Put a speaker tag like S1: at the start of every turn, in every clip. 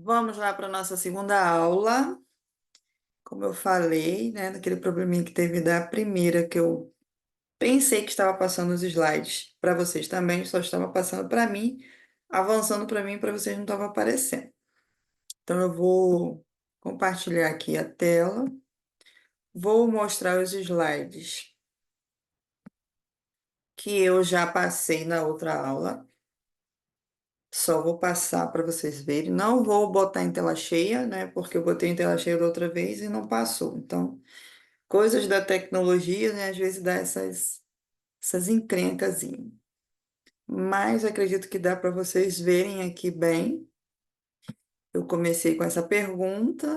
S1: Vamos lá para a nossa segunda aula. Como eu falei, né, daquele probleminha que teve da primeira, que eu pensei que estava passando os slides para vocês também, só estava passando para mim, avançando para mim, para vocês não estava aparecendo. Então, eu vou compartilhar aqui a tela, vou mostrar os slides que eu já passei na outra aula. Só vou passar para vocês verem. Não vou botar em tela cheia, né? Porque eu botei em tela cheia da outra vez e não passou. Então, coisas da tecnologia, né? Às vezes dá essas encrencazinhas. Mas acredito que dá para vocês verem aqui bem. Eu comecei com essa pergunta,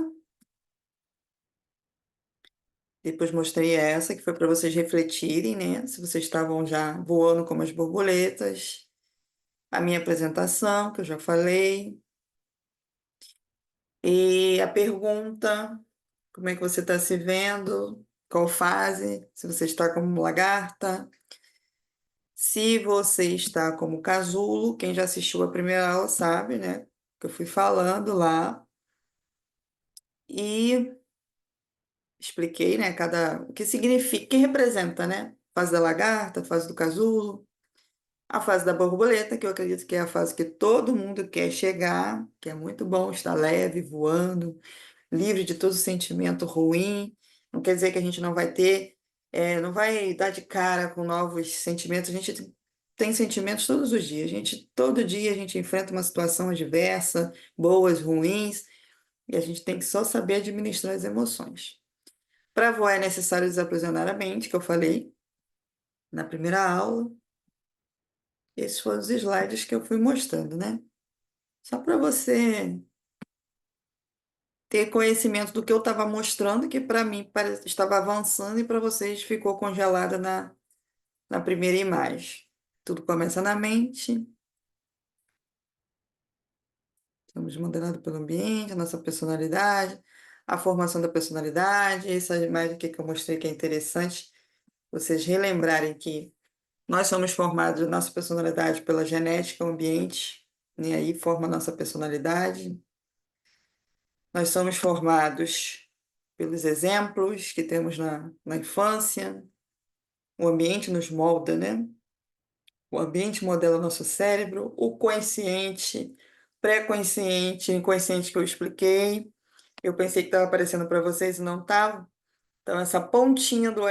S1: depois mostrei essa, que foi para vocês refletirem, né? Se vocês estavam já voando como as borboletas. A minha apresentação, que eu já falei. E a pergunta, como é que você está se vendo? Qual fase? Se você está como lagarta. Se você está como casulo, quem já assistiu a primeira aula sabe, né? Que eu fui falando lá e expliquei, né? O que significa, o que representa, né? Fase da lagarta, fase do casulo, a fase da borboleta, que eu acredito que é a fase que todo mundo quer chegar, que é muito bom estar leve, voando, livre de todo sentimento ruim. Não quer dizer que a gente não vai ter, não vai dar de cara com novos sentimentos. A gente tem sentimentos todos os dias. Todo dia a gente enfrenta uma situação adversa, boas, ruins, e a gente tem que só saber administrar as emoções. Para voar é necessário desaprisionar a mente, que eu falei na primeira aula. Esses foram os slides que eu fui mostrando, né? Só para você ter conhecimento do que eu estava mostrando, que para mim estava avançando e para vocês ficou congelada na primeira imagem. Tudo começa na mente, somos modelados pelo ambiente, a nossa personalidade, a formação da personalidade. Essa imagem aqui que eu mostrei que é interessante, vocês relembrarem que nós somos formados, nossa personalidade, pela genética, o ambiente, e aí forma a nossa personalidade. Nós somos formados pelos exemplos que temos na infância, o ambiente nos molda, né? O ambiente modela o nosso cérebro, o consciente, pré-consciente, inconsciente que eu expliquei. Eu pensei que estava aparecendo para vocês e não estava. Então, essa pontinha do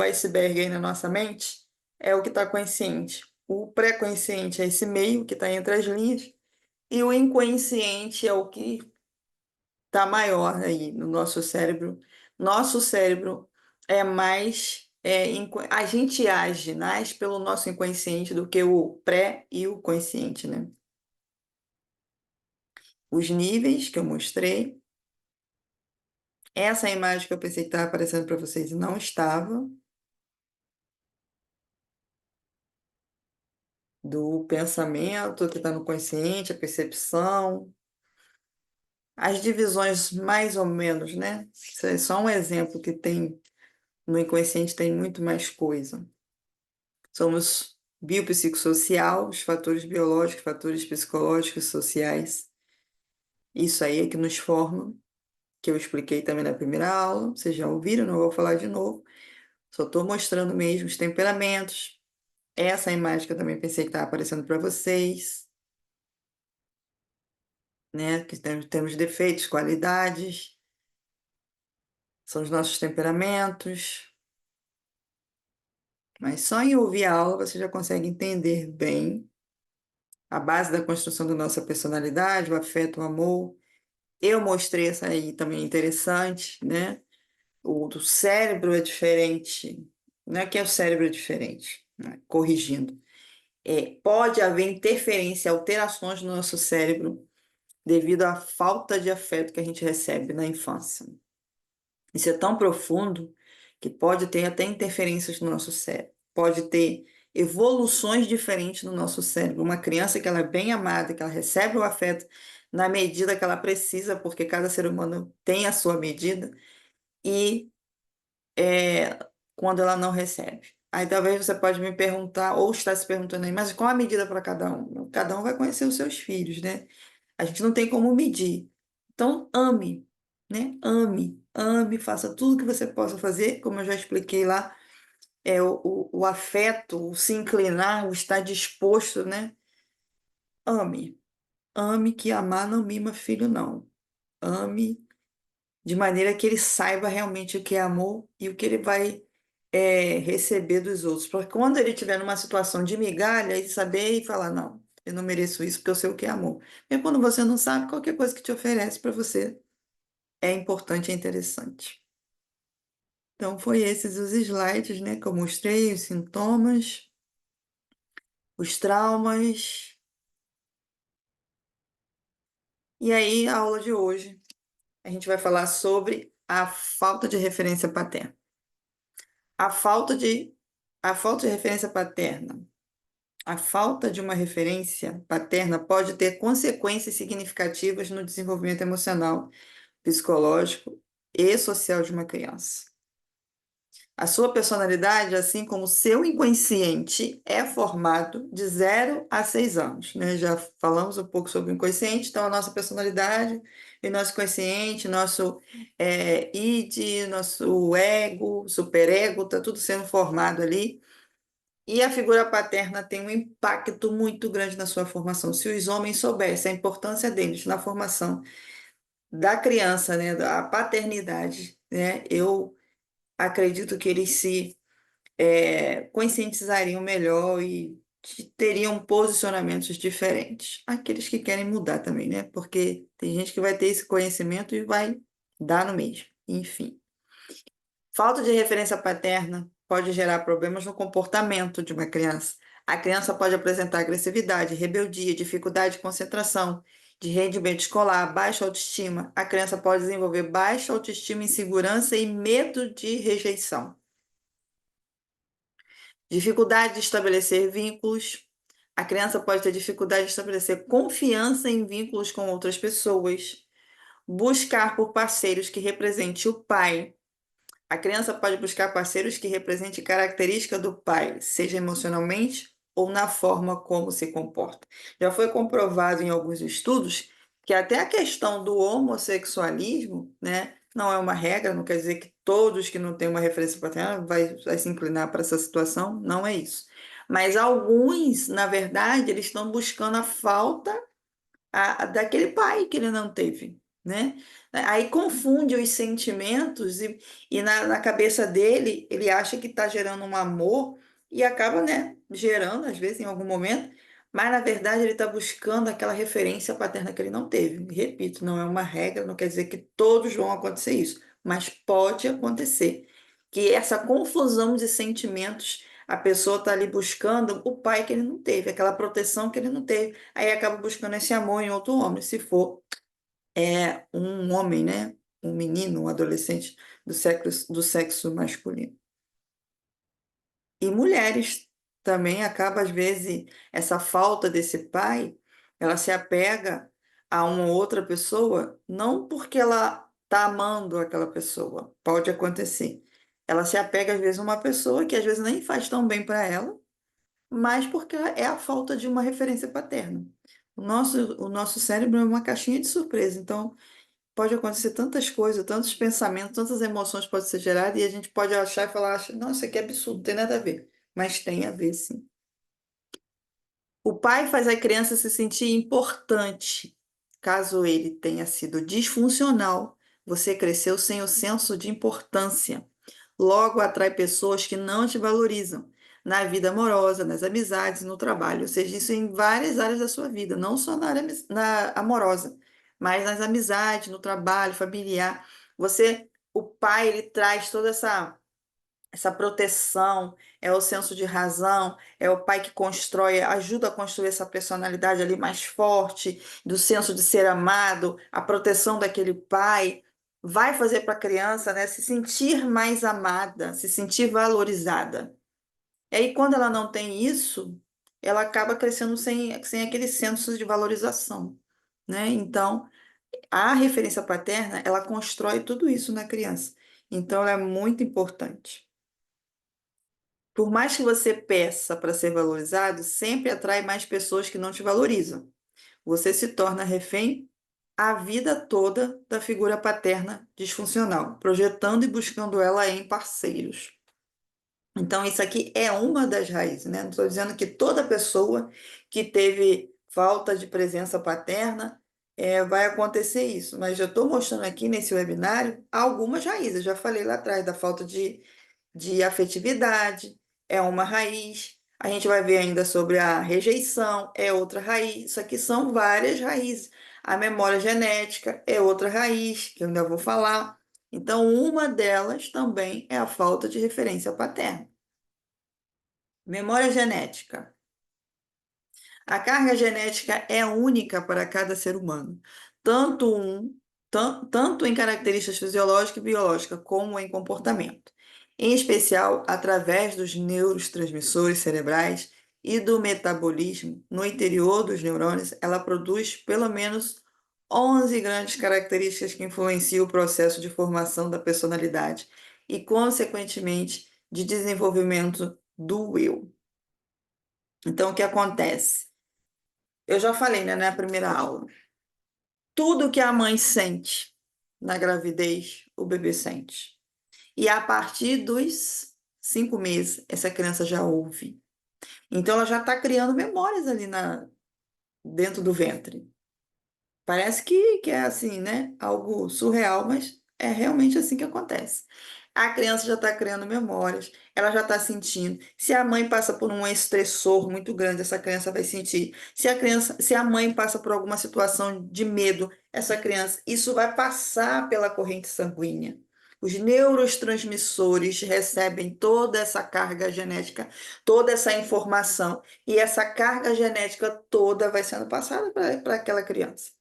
S1: iceberg aí na nossa mente é o que está consciente. O pré-consciente é esse meio que está entre as linhas, e o inconsciente é o que está maior aí no nosso cérebro. Nosso cérebro é mais. A gente age mais pelo nosso inconsciente do que o pré e o consciente, né? Os níveis que eu mostrei, essa imagem que eu pensei que estava aparecendo para vocês e não estava, do pensamento que está no consciente, a percepção, as divisões mais ou menos, né? Isso é só um exemplo que tem no inconsciente, tem muito mais coisa. Somos biopsicossocial, os fatores biológicos, fatores psicológicos, sociais. Isso aí é que nos forma, que eu expliquei também na primeira aula. Vocês já ouviram, não vou falar de novo. Só estou mostrando mesmo os temperamentos. Essa imagem que eu também pensei que estava aparecendo para vocês, né? Que temos defeitos, qualidades, são os nossos temperamentos. Mas só em ouvir a aula você já consegue entender bem a base da construção da nossa personalidade, o afeto, o amor. Eu mostrei essa aí também interessante, né? O do cérebro é diferente. Não é que o cérebro é diferente, né? Corrigindo. Pode haver interferência, alterações no nosso cérebro devido à falta de afeto que a gente recebe na infância. Isso é tão profundo que pode ter até interferências no nosso cérebro. Pode ter evoluções diferentes no nosso cérebro. Uma criança que ela é bem amada, que ela recebe o afeto na medida que ela precisa, porque cada ser humano tem a sua medida, e é, quando ela não recebe. Aí talvez você pode me perguntar, ou está se perguntando aí, mas qual a medida para cada um? Cada um vai conhecer os seus filhos, né? A gente não tem como medir. Então, ame, né? Ame, ame, faça tudo que você possa fazer, como eu já expliquei lá, o afeto, o se inclinar, o estar disposto, né? Ame, ame, que amar não mima filho, não. Ame de maneira que ele saiba realmente o que é amor e o que ele vai receber dos outros. Porque quando ele estiver numa situação de migalha, ele saber e falar, não, eu não mereço isso porque eu sei o que é amor. E quando você não sabe, qualquer coisa que te oferece para você é importante, é interessante. Então, foi esses os slides, né, que eu mostrei, os sintomas, os traumas. E aí, a aula de hoje, a gente vai falar sobre a falta de referência paterna. A falta de, a falta de referência paterna. A falta de uma referência paterna pode ter consequências significativas no desenvolvimento emocional, psicológico e social de uma criança. A sua personalidade, assim como o seu inconsciente, é formado de 0 a 6 anos, né? Já falamos um pouco sobre o inconsciente, então a nossa personalidade e nosso consciente, nosso id, nosso ego, superego, está tudo sendo formado ali. E a figura paterna tem um impacto muito grande na sua formação. Se os homens soubessem a importância deles na formação da criança, né, da paternidade, né, eu acredito que eles se conscientizariam melhor e teriam posicionamentos diferentes. Aqueles que querem mudar também, né? Porque tem gente que vai ter esse conhecimento e vai dar no mesmo. Enfim. Falta de referência paterna pode gerar problemas no comportamento de uma criança. A criança pode apresentar agressividade, rebeldia, dificuldade de concentração, de rendimento escolar, baixa autoestima. A criança pode desenvolver baixa autoestima, insegurança e medo de rejeição. Dificuldade de estabelecer vínculos. A criança pode ter dificuldade de estabelecer confiança em vínculos com outras pessoas. Buscar por parceiros que representem o pai. A criança pode buscar parceiros que representem característica do pai, seja emocionalmente ou na forma como se comporta. Já foi comprovado em alguns estudos que até a questão do homossexualismo, né, não é uma regra, não quer dizer que todos que não têm uma referência paterna vai se inclinar para essa situação, não é isso. Mas alguns, na verdade, eles estão buscando a falta daquele pai que ele não teve, né? Aí confunde os sentimentos e na cabeça dele, ele acha que está gerando um amor e acaba, né, gerando, às vezes, em algum momento, mas na verdade ele está buscando aquela referência paterna que ele não teve. Repito, não é uma regra, não quer dizer que todos vão acontecer isso, mas pode acontecer que essa confusão de sentimentos, a pessoa está ali buscando o pai que ele não teve, aquela proteção que ele não teve. Aí acaba buscando esse amor em outro homem, se for um homem, né? Um menino, um adolescente do sexo masculino. E mulheres também acaba, às vezes, essa falta desse pai, ela se apega a uma outra pessoa, não porque ela está amando aquela pessoa, pode acontecer. Ela se apega, às vezes, a uma pessoa que às vezes nem faz tão bem para ela, mas porque é a falta de uma referência paterna. O nosso cérebro é uma caixinha de surpresa, então pode acontecer tantas coisas, tantos pensamentos, tantas emoções podem ser geradas, e a gente pode achar e falar, não, isso aqui é absurdo, não tem nada a ver. Mas tem a ver, sim. O pai faz a criança se sentir importante. Caso ele tenha sido disfuncional, você cresceu sem o senso de importância. Logo atrai pessoas que não te valorizam na vida amorosa, nas amizades, no trabalho, ou seja, isso em várias áreas da sua vida, não só na área amorosa, mas nas amizades, no trabalho, familiar. O pai, ele traz toda essa proteção, é o senso de razão, é o pai que constrói, ajuda a construir essa personalidade ali mais forte, do senso de ser amado, a proteção daquele pai, vai fazer para a criança, né, se sentir mais amada, se sentir valorizada. E aí, quando ela não tem isso, ela acaba crescendo sem aquele senso de valorização, né? Então, a referência paterna, ela constrói tudo isso na criança. Então, ela é muito importante. Por mais que você peça para ser valorizado, sempre atrai mais pessoas que não te valorizam. Você se torna refém a vida toda da figura paterna disfuncional, projetando e buscando ela em parceiros. Então, isso aqui é uma das raízes, né? Não estou dizendo que toda pessoa que teve falta de presença paterna vai acontecer isso, mas eu estou mostrando aqui nesse webinário algumas raízes. Eu já falei lá atrás da falta de afetividade, é uma raiz. A gente vai ver ainda sobre a rejeição, é outra raiz. Isso aqui são várias raízes. A memória genética é outra raiz, que eu ainda vou falar. Então, uma delas também é a falta de referência paterna. Memória genética. A carga genética é única para cada ser humano, tanto em características fisiológicas e biológicas, como em comportamento. Em especial, através dos neurotransmissores cerebrais e do metabolismo no interior dos neurônios, ela produz pelo menos 11 grandes características que influenciam o processo de formação da personalidade e, consequentemente, de desenvolvimento do eu. Então, o que acontece? Eu já falei, né, na primeira aula. Tudo que a mãe sente na gravidez, o bebê sente. E a partir dos 5 meses, essa criança já ouve. Então, ela já está criando memórias ali dentro do ventre. Parece que é assim, né? Algo surreal, mas é realmente assim que acontece. A criança já está criando memórias, ela já está sentindo. Se a mãe passa por um estressor muito grande, essa criança vai sentir. Se a mãe passa por alguma situação de medo, essa criança, isso vai passar pela corrente sanguínea. Os neurotransmissores recebem toda essa carga genética, toda essa informação, e essa carga genética toda vai sendo passada para aquela criança.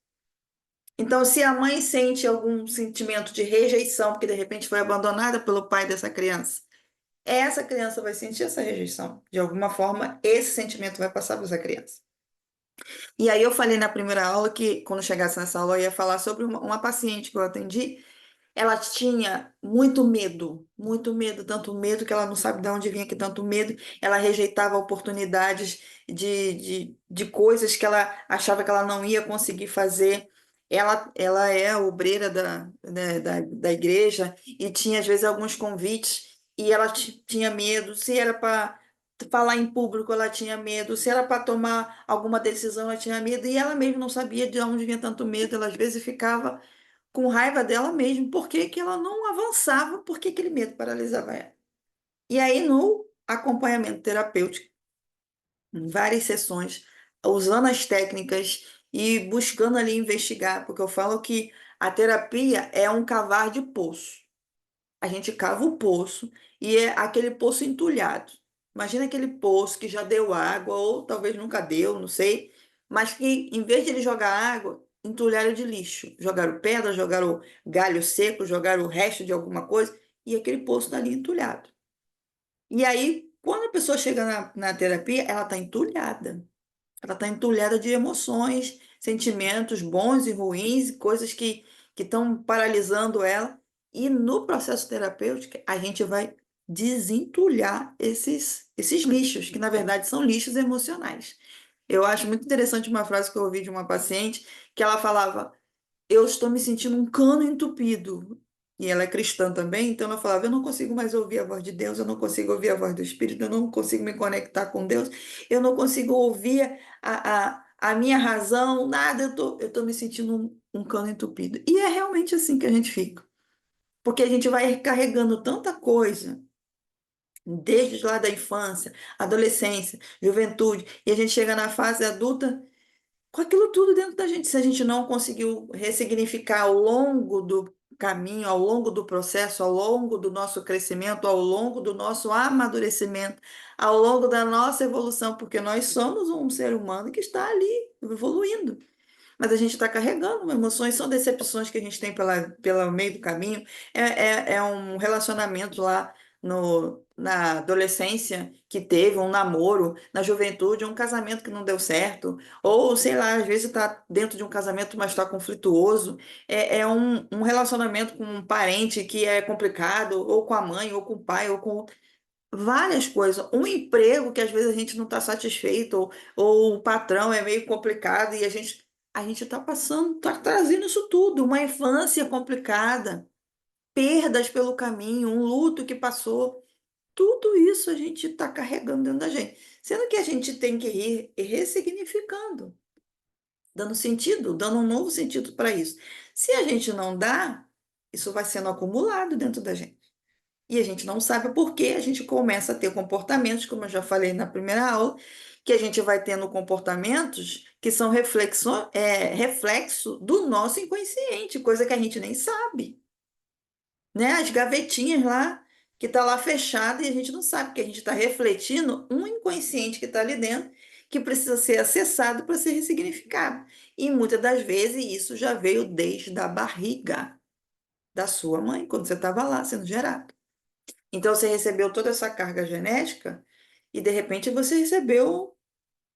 S1: Então, se a mãe sente algum sentimento de rejeição, porque de repente foi abandonada pelo pai dessa criança, essa criança vai sentir essa rejeição. De alguma forma, esse sentimento vai passar para essa criança. E aí eu falei na primeira aula que, quando chegasse nessa aula, eu ia falar sobre uma paciente que eu atendi. Ela tinha muito medo, tanto medo que ela não sabe de onde vinha que tanto medo. Ela rejeitava oportunidades de coisas que ela achava que ela não ia conseguir fazer. Ela é obreira da igreja e tinha, às vezes, alguns convites e ela tinha medo. Se era para falar em público, ela tinha medo. Se era para tomar alguma decisão, ela tinha medo. E ela mesma não sabia de onde vinha tanto medo. Ela, às vezes, ficava com raiva dela mesmo, porque que ela não avançava, porque aquele medo paralisava ela. E aí, no acompanhamento terapêutico, em várias sessões, usando as técnicas e buscando ali investigar, porque eu falo que a terapia é um cavar de poço. A gente cava o poço e é aquele poço entulhado. Imagina aquele poço que já deu água, ou talvez nunca deu, não sei, mas que em vez de ele jogar água, entulharam de lixo. Jogaram pedra, jogaram galho seco, jogaram o resto de alguma coisa, e aquele poço está ali entulhado. E aí, quando a pessoa chega na terapia, ela está entulhada. Ela está entulhada de emoções, sentimentos bons e ruins, coisas que estão paralisando ela. E no processo terapêutico, a gente vai desentulhar esses lixos, que na verdade são lixos emocionais. Eu acho muito interessante uma frase que eu ouvi de uma paciente, que ela falava: eu estou me sentindo um cano entupido. E ela é cristã também, então ela falava: eu não consigo mais ouvir a voz de Deus, eu não consigo ouvir a voz do Espírito, eu não consigo me conectar com Deus, eu não consigo ouvir a minha razão, nada, eu tô me sentindo um cano entupido. E é realmente assim que a gente fica, porque a gente vai carregando tanta coisa, desde lá da infância, adolescência, juventude, e a gente chega na fase adulta com aquilo tudo dentro da gente. Se a gente não conseguiu ressignificar ao longo do caminho, ao longo do processo, ao longo do nosso crescimento, ao longo do nosso amadurecimento, ao longo da nossa evolução, porque nós somos um ser humano que está ali evoluindo. Mas a gente está carregando emoções, são decepções que a gente tem pelo meio do caminho. É um relacionamento lá na adolescência que teve, um namoro, na juventude, um casamento que não deu certo, ou sei lá, às vezes está dentro de um casamento, mas está conflituoso. É um relacionamento com um parente que é complicado, ou com a mãe, ou com o pai, ou com. várias coisas. Um emprego que às vezes a gente não está satisfeito, ou o patrão é meio complicado e a gente está passando, está trazendo isso tudo, uma infância complicada, perdas pelo caminho, um luto que passou. Tudo isso a gente está carregando dentro da gente. Sendo que a gente tem que ir ressignificando, dando sentido, dando um novo sentido para isso. Se a gente não dá, isso vai sendo acumulado dentro da gente. E a gente não sabe por que a gente começa a ter comportamentos, como eu já falei na primeira aula, que a gente vai tendo comportamentos que são reflexo do nosso inconsciente, coisa que a gente nem sabe, né? As gavetinhas lá, que está lá fechada e a gente não sabe, porque a gente está refletindo um inconsciente que está ali dentro, que precisa ser acessado para ser ressignificado. E muitas das vezes isso já veio desde a barriga da sua mãe, quando você estava lá sendo gerado. Então você recebeu toda essa carga genética e de repente você recebeu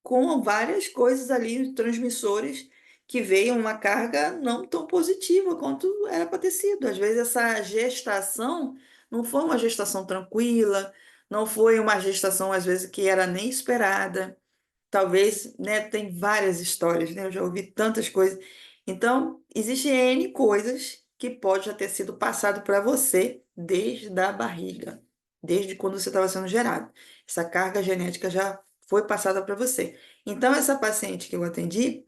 S1: com várias coisas ali, transmissores, que veio uma carga não tão positiva quanto era para ter sido. Às vezes essa gestação não foi uma gestação tranquila, não foi uma gestação, às vezes, que era nem esperada. Talvez, né, tem várias histórias, né? Eu já ouvi tantas coisas. Então, existem N coisas que pode já ter sido passado para você desde a barriga, desde quando você estava sendo gerado. Essa carga genética já foi passada para você. Então, essa paciente que eu atendi,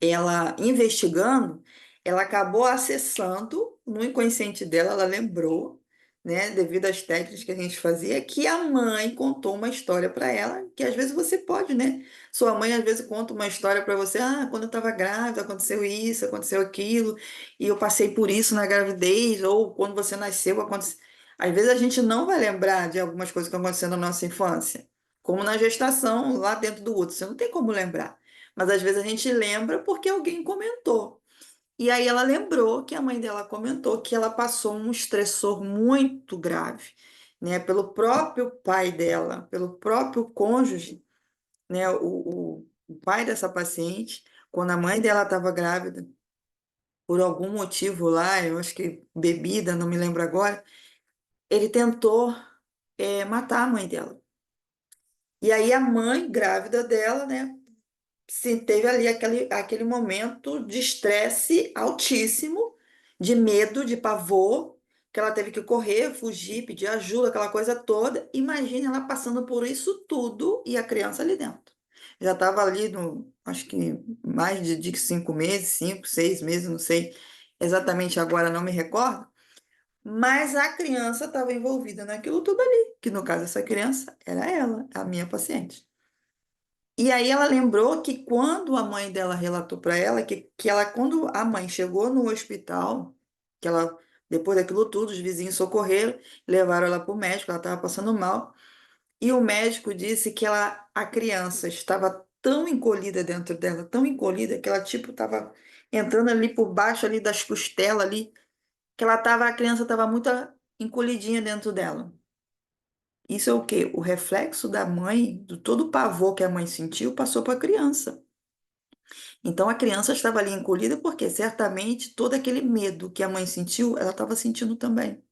S1: ela investigando, ela acabou acessando no inconsciente dela, ela lembrou, né, devido às técnicas que a gente fazia, que a mãe contou uma história para ela, que às vezes você pode, né? Sua mãe às vezes conta uma história para você, quando eu estava grávida, aconteceu isso, aconteceu aquilo, e eu passei por isso na gravidez, ou quando você nasceu, aconteceu. Às vezes a gente não vai lembrar de algumas coisas que aconteceram na nossa infância, como na gestação, lá dentro do útero, você não tem como lembrar. Mas às vezes a gente lembra porque alguém comentou. E aí ela lembrou que a mãe dela comentou que ela passou um estressor muito grave, né, pelo próprio pai dela, pelo próprio cônjuge, né, o pai dessa paciente, quando a mãe dela estava grávida, por algum motivo lá, eu acho que bebida, não me lembro agora, ele tentou matar a mãe dela. E aí a mãe grávida dela, né, se teve ali aquele momento de estresse altíssimo, de medo, de pavor, que ela teve que correr, fugir, pedir ajuda, aquela coisa toda. Imagine ela passando por isso tudo e a criança ali dentro. Já estava ali no, acho que mais de 5 meses, 5, 6 meses, não sei exatamente agora, não me recordo, mas a criança estava envolvida naquilo tudo ali, que no caso essa criança era ela, a minha paciente. E aí ela lembrou que quando a mãe dela relatou para ela que ela, quando a mãe chegou no hospital, que ela, depois daquilo tudo, os vizinhos socorreram, levaram ela para o médico, ela estava passando mal, e o médico disse que a criança estava tão encolhida dentro dela, tão encolhida, que ela tipo estava entrando ali por baixo ali das costelas ali, que a criança estava muito encolhidinha dentro dela. Isso é o quê? O reflexo da mãe, do todo o pavor que a mãe sentiu, passou para a criança. Então a criança estava ali encolhida porque certamente todo aquele medo que a mãe sentiu, ela estava sentindo também.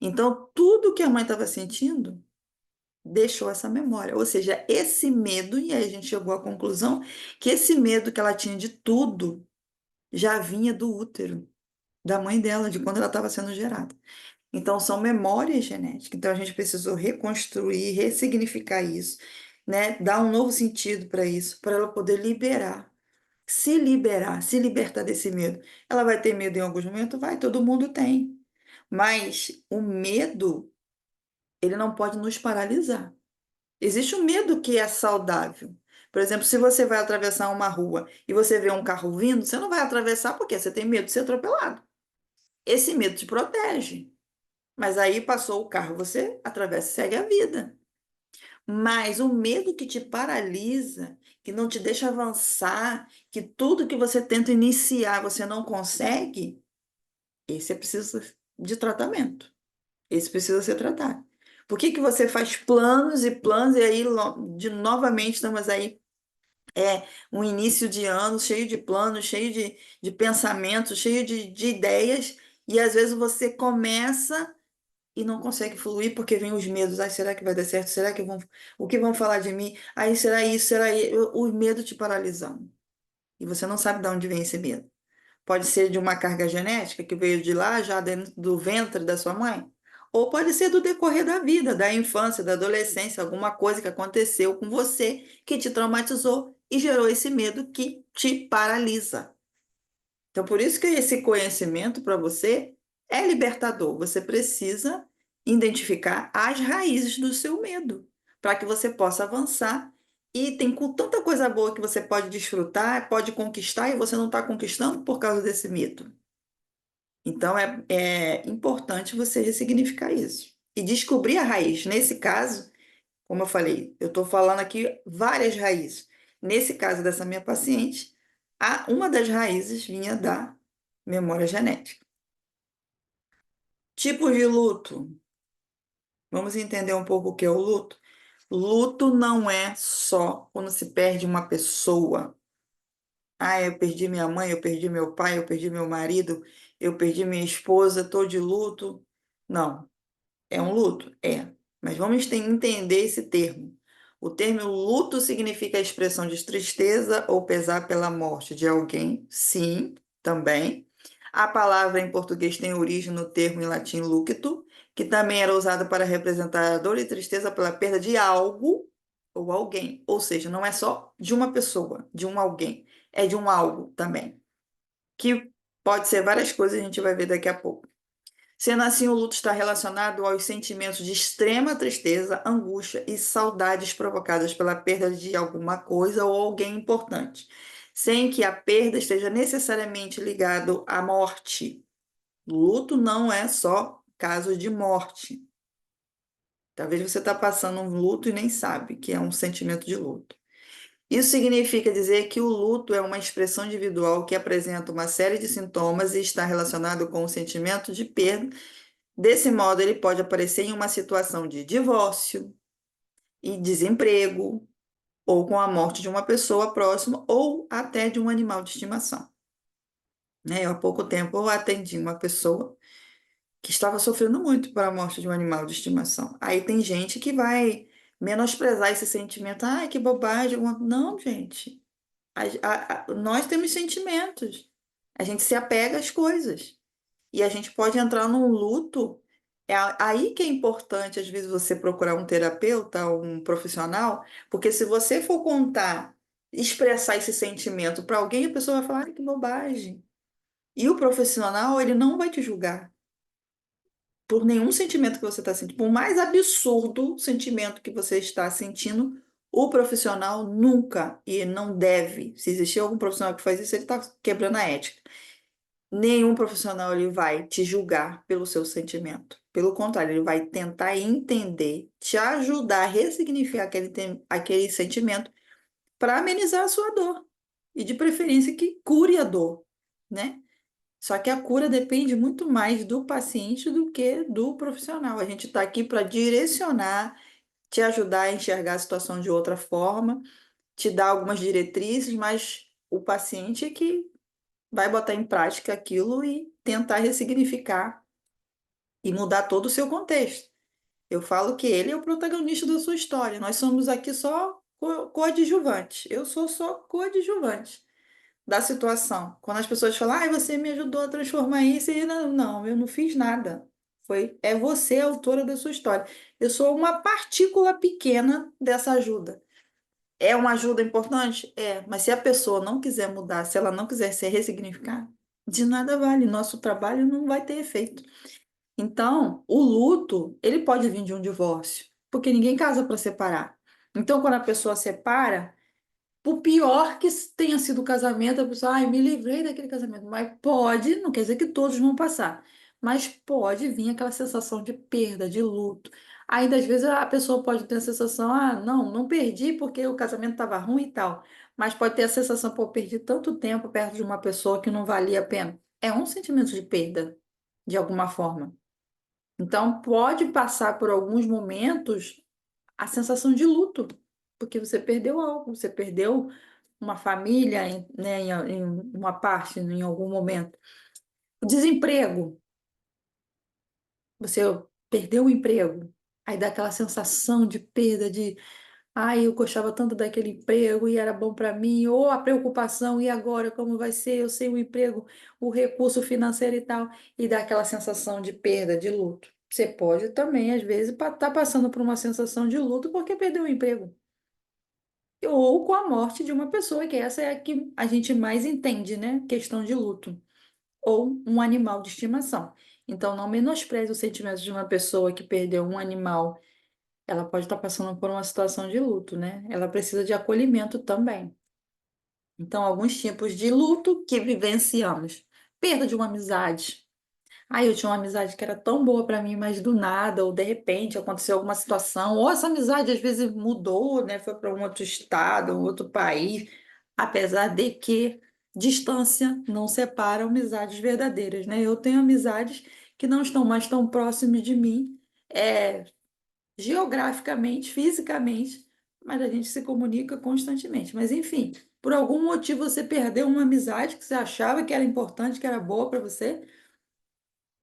S1: Então tudo que a mãe estava sentindo deixou essa memória. Ou seja, esse medo, e aí a gente chegou à conclusão que esse medo que ela tinha de tudo já vinha do útero da mãe dela, de quando ela estava sendo gerada. Então, são memórias genéticas. Então, a gente precisou reconstruir, ressignificar isso, né? Dar um novo sentido para isso, para ela poder liberar, se libertar desse medo. Ela vai ter medo em alguns momentos? Vai, todo mundo tem. Mas o medo, ele não pode nos paralisar. Existe um medo que é saudável. Por exemplo, se você vai atravessar uma rua e você vê um carro vindo, você não vai atravessar porque você tem medo de ser atropelado. Esse medo te protege. Mas aí passou o carro, você atravessa e segue a vida. Mas o medo que te paralisa, que não te deixa avançar, que tudo que você tenta iniciar você não consegue, esse é preciso de tratamento. Esse precisa ser tratado. Por que que você faz planos e planos e aí novamente estamos aí um início de ano cheio de planos, cheio de pensamentos, cheio de ideias e às vezes você começa e não consegue fluir porque vem os medos. Ai, será que vai dar certo? Será que vão, o que vão falar de mim? Aí será isso, será isso? O medo te paralisando. E você não sabe de onde vem esse medo. Pode ser de uma carga genética que veio de lá, já dentro do ventre da sua mãe. Ou pode ser do decorrer da vida, da infância, da adolescência, alguma coisa que aconteceu com você que te traumatizou e gerou esse medo que te paralisa. Então, por isso que esse conhecimento para você é libertador. Você precisa identificar as raízes do seu medo, para que você possa avançar. E tem tanta coisa boa que você pode desfrutar, pode conquistar, e você não está conquistando por causa desse medo. Então, é importante você ressignificar isso. E descobrir a raiz. Nesse caso, como eu falei, eu estou falando aqui várias raízes. Nesse caso dessa minha paciente, uma das raízes vinha da memória genética. Tipos de luto. Vamos entender um pouco o que é o luto? Luto não é só quando se perde uma pessoa. Ah, eu perdi minha mãe, eu perdi meu pai, eu perdi meu marido, eu perdi minha esposa, estou de luto. Não. É um luto? É. Mas vamos entender esse termo. O termo luto significa a expressão de tristeza ou pesar pela morte de alguém. Sim, também. A palavra em português tem origem no termo em latim luctu, que também era usado para representar a dor e tristeza pela perda de algo ou alguém. Ou seja, não é só de uma pessoa, de um alguém, é de um algo também. Que pode ser várias coisas, a gente vai ver daqui a pouco. Sendo assim, o luto está relacionado aos sentimentos de extrema tristeza, angústia e saudades provocadas pela perda de alguma coisa ou alguém importante, sem que a perda esteja necessariamente ligado à morte. Luto não é só caso de morte. Talvez você está passando um luto e nem sabe que é um sentimento de luto. Isso significa dizer que o luto é uma expressão individual que apresenta uma série de sintomas e está relacionado com o sentimento de perda. Desse modo, ele pode aparecer em uma situação de divórcio e desemprego, ou com a morte de uma pessoa próxima, ou até de um animal de estimação. Né? Eu, há pouco tempo, eu atendi uma pessoa que estava sofrendo muito pela morte de um animal de estimação. Aí tem gente que vai menosprezar esse sentimento. Ai, que bobagem. Não, gente. Nós temos sentimentos. A gente se apega às coisas. E a gente pode entrar num luto. É aí que é importante, às vezes, você procurar um terapeuta, um profissional, porque se você for contar, expressar esse sentimento para alguém, a pessoa vai falar, "Ai, que bobagem." E o profissional, ele não vai te julgar por nenhum sentimento que você está sentindo. Por mais absurdo sentimento que você está sentindo, o profissional nunca e não deve. Se existir algum profissional que faz isso, ele está quebrando a ética. Nenhum profissional ele vai te julgar pelo seu sentimento. Pelo contrário, ele vai tentar entender, te ajudar a ressignificar aquele sentimento para amenizar a sua dor. E de preferência que cure a dor, né? Só que a cura depende muito mais do paciente do que do profissional. A gente está aqui para direcionar, te ajudar a enxergar a situação de outra forma, te dar algumas diretrizes, mas o paciente é que vai botar em prática aquilo e tentar ressignificar e mudar todo o seu contexto. Eu falo que ele é o protagonista da sua história. Nós somos aqui só coadjuvantes. Eu sou só coadjuvante da situação. Quando as pessoas falam, ai, você me ajudou a transformar isso, e não, eu não fiz nada. É você a autora da sua história. Eu sou uma partícula pequena dessa ajuda. É uma ajuda importante? É, mas se a pessoa não quiser mudar, se ela não quiser se ressignificar, de nada vale. Nosso trabalho não vai ter efeito. Então, o luto, ele pode vir de um divórcio, porque ninguém casa para separar. Então, quando a pessoa separa, por pior que tenha sido o casamento, a pessoa, ai, me livrei daquele casamento. Mas pode, não quer dizer que todos vão passar, mas pode vir aquela sensação de perda, de luto. Ainda às vezes a pessoa pode ter a sensação, ah, não perdi porque o casamento estava ruim e tal. Mas pode ter a sensação, pô, perdi tanto tempo perto de uma pessoa que não valia a pena. É um sentimento de perda, de alguma forma. Então, pode passar por alguns momentos a sensação de luto, porque você perdeu algo, você perdeu uma família, né, em uma parte, em algum momento. O desemprego, você
S2: perdeu o emprego, aí dá aquela sensação de perda, de ai, eu gostava tanto daquele emprego e era bom para mim, ou a preocupação, e agora como vai ser? Eu sei o emprego, o recurso financeiro e tal, e dá aquela sensação de perda, de luto. Você pode também, às vezes, estar passando por uma sensação de luto porque perdeu o emprego. Ou com a morte de uma pessoa, que essa é a que a gente mais entende, né? Questão de luto. Ou um animal de estimação. Então, não menospreze os sentimentos de uma pessoa que perdeu um animal. Ela pode estar passando por uma situação de luto, né? Ela precisa de acolhimento também. Então, alguns tipos de luto que vivenciamos. Perda de uma amizade. Ah, eu tinha uma amizade que era tão boa para mim, mas do nada, ou de repente aconteceu alguma situação, ou essa amizade às vezes mudou, né? Foi para um outro estado, um outro país, apesar de que distância não separa amizades verdadeiras, né? Eu tenho amizades que não estão mais tão próximas de mim, geograficamente, fisicamente, mas a gente se comunica constantemente. Mas enfim, por algum motivo você perdeu uma amizade que você achava que era importante, que era boa para você,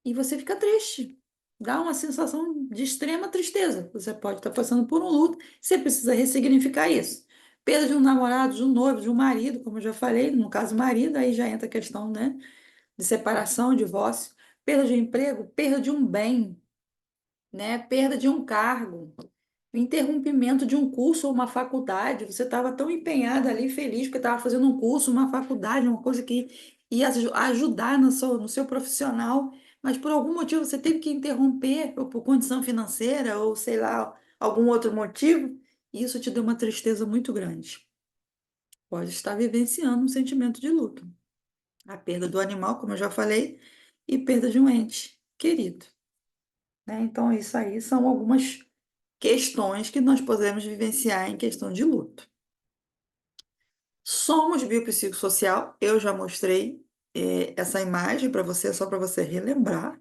S2: e você fica triste. Dá uma sensação de extrema tristeza. Você pode estar passando por um luto, você precisa ressignificar isso. Perda de um namorado, de um noivo, de um marido, como eu já falei, no caso marido, aí já entra a questão, né, de separação, divórcio, perda de um emprego, perda de um bem, né, perda de um cargo, interrompimento de um curso ou uma faculdade. Você estava tão empenhada ali, feliz, porque estava fazendo um curso, uma faculdade, uma coisa que ia ajudar no seu profissional, mas por algum motivo você teve que interromper, ou por condição financeira, ou sei lá, algum outro motivo, e isso te deu uma tristeza muito grande. Pode estar vivenciando um sentimento de luto. A perda do animal, como eu já falei, e perda de um ente querido, né? Então, isso aí são algumas questões que nós podemos vivenciar em questão de luto. Somos biopsicossocial, eu já mostrei essa imagem para você, só para você relembrar,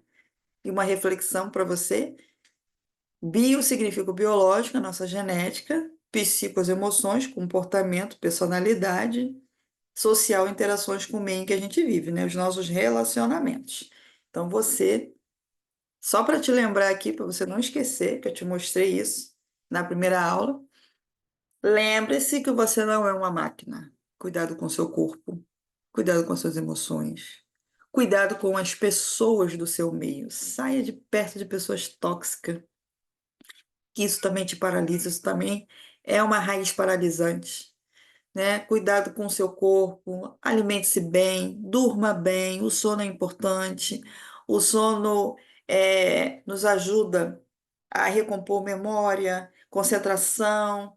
S2: e uma reflexão para você. Bio significa o biológico, a nossa genética, psico, as emoções, comportamento, personalidade, social, interações com o meio em que a gente vive, né? Os nossos relacionamentos. Então, você, só para te lembrar aqui, para você não esquecer, que eu te mostrei isso na primeira aula. Lembre-se que você não é uma máquina. Cuidado com seu corpo, cuidado com suas emoções, cuidado com as pessoas do seu meio. Saia de perto de pessoas tóxicas, que isso também te paralisa, isso também é uma raiz paralisante, né? Cuidado com o seu corpo, alimente-se bem, durma bem, o sono é importante, o sono nos ajuda a recompor memória, concentração,